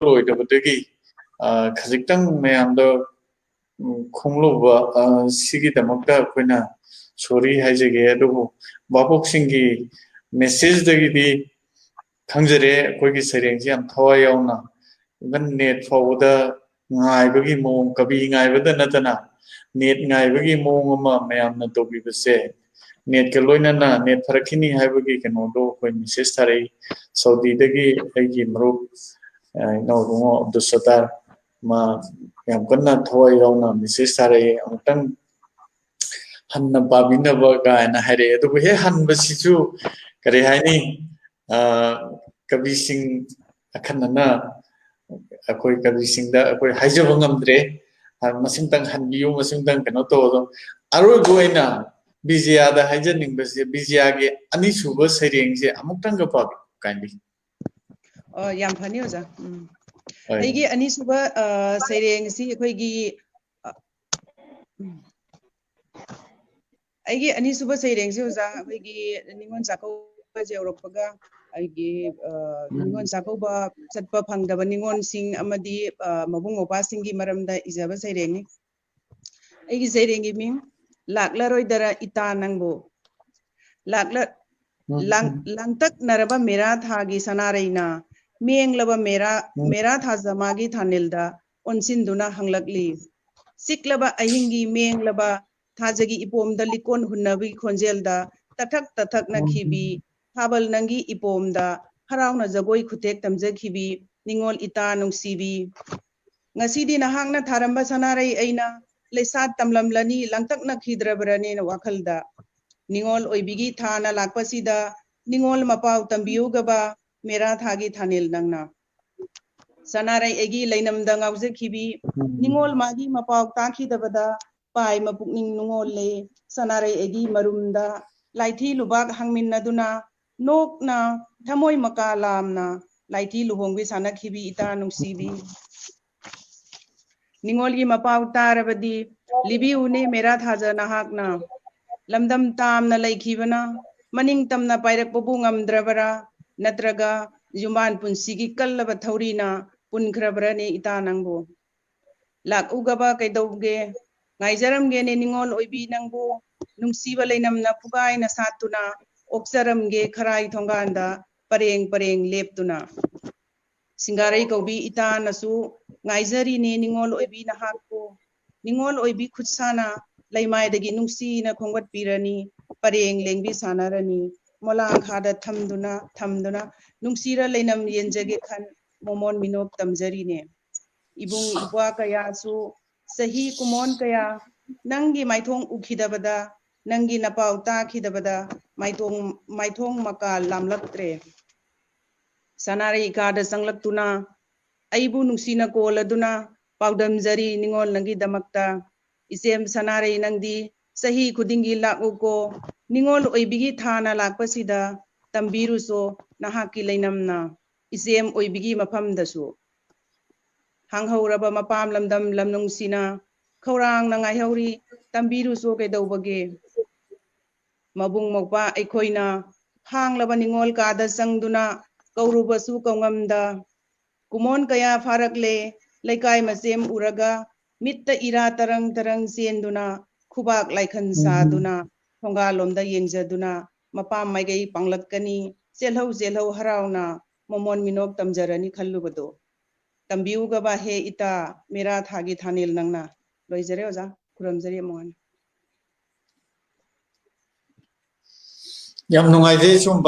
लोइदबदगी खजिक्तंग मयामदो खोंगलोबा सिगिदमकता अखोइना sorry हाइजगे अदुबो बापोक्सिंगी message दगिदी खंजरे अखोइगी सरेंगजी याम थवा यावना even net फाउदा ngaibagi mong kabi ngaibada natana net ngaibagi mong ama mayamna tobibase net ke loina na net farakini haibagi keno do koi message tharai saudi dagi aigi mrup no rungo dusatar ma yam kanna thoi rauna message tharai amtang hanna babina ba ga na hare adu he han basichu kare haini kabi sing akhanna अकोई कभी सिंगदा अकोई हाइजब ngамद्रे मसिंगतंग हनबियो मसिंगतंग कनो तो अरोय गोइना बिजियादा हाइजनिंगबसे बिजियागे अनिसुबो सरेंगसे अमुक्तंग गपा काइंडी याम funny ओजा अइगी अनिसुबा सरेंगसी अखोइगी अइगी अनिसुबा सरेंगसी ओजा अखोइगी निंगोन जाको जेवरपगा अइगी निंगोन जाकोबा चटपा फंगदबा निंगोन सिंग अमदी मबुंग Mopa सिंगी मरमदा इजाबा सरेंगी अइगी सरेंगी Ming लाकलारोइदरा इता नंगबो लाकला langtak naraba mera thagi sanaraina menglaba mera thajamagi thanilda onsinduna hanglakli siklaba ahingi menglaba thajagi ipomda likon hunnabi khonjelda tathak na khibi thabal nangi ipomda harauna jagoi khutek tamjakhibi ningol ita nungsibi ngasidi nahangna tharamba sanarai aina leisat tamlamlani langtak na khidrabrani na wakhalda निंगोल ओइबिगी थाना लाकपसीदा निंगोल मपाव तंबियु गबा मेरा थागी थानेल नंगना सनाराई एगी लैनमदा गावजखिबी निंगोल मागी मपाव ताखी दबदा पाई मपुकनिंग नुंगोल ले सनाराई एगी मरुमदा लाइथी लुबाग हंगमिन्नदुना नोकना थमोय मका लामना लाइथी लुहोंगबी सानखिबी इता नुंसीबी निंगोल की मपाव तारबदी Libby उने मेरा थाजा नहाकना लमदम तामना लैखिबना मनिंग तमना पाइरकपबु ngamdrabara natraga जुमान पुंसिगी कल्लबा थौरीना पुनख्रबरने इता नंगबो लाक उगबा कैदौगे ngaijramge ne ningol oibi nangbo nungsiba leinamna pugaina satuna oksaramge kharai thonganda pareng leptuna singarai kobi ita nasu ngaijari ne ningol oibi na hakko ningol oibi khutsana laimai dagi nungsi na khongwat pirani pareng lengbi sanarani molang khada thamduna nungsira leinam yenjage khan momon minop tamjari ne ibung ibwa kaya su sahi kumon kaya nangi maithong ukhidabada nangi napau ta khidabada maithong maka lamlaktre sanari kada sanglaktuna aibu nungsina koladuna paudam jari ningol nangi damakta isem sanare nangdi sahi khudingi lakuko ningol oibigi thana lakpasida tambiruso nahaki leinamna isem oibigi mafamdasu hanghauraba mapam lamdam lamnungsina khaurang na ngaihori tambiruso kedaubage mabung mokpa aikhoina hanglaba ningol kada sangduna kaurubasu kaungamda kumon kaya farakle laikai masem uraga mitta ira tarang senduna khubak laikhan saduna thongalomda yengjaduna mapam maigai panglakkani selhau harauna momon minok tamjarani khallubado tambiuga ba he ita mera thagi thanel nangna loijare oja kuramjari amongan yam nungai de sum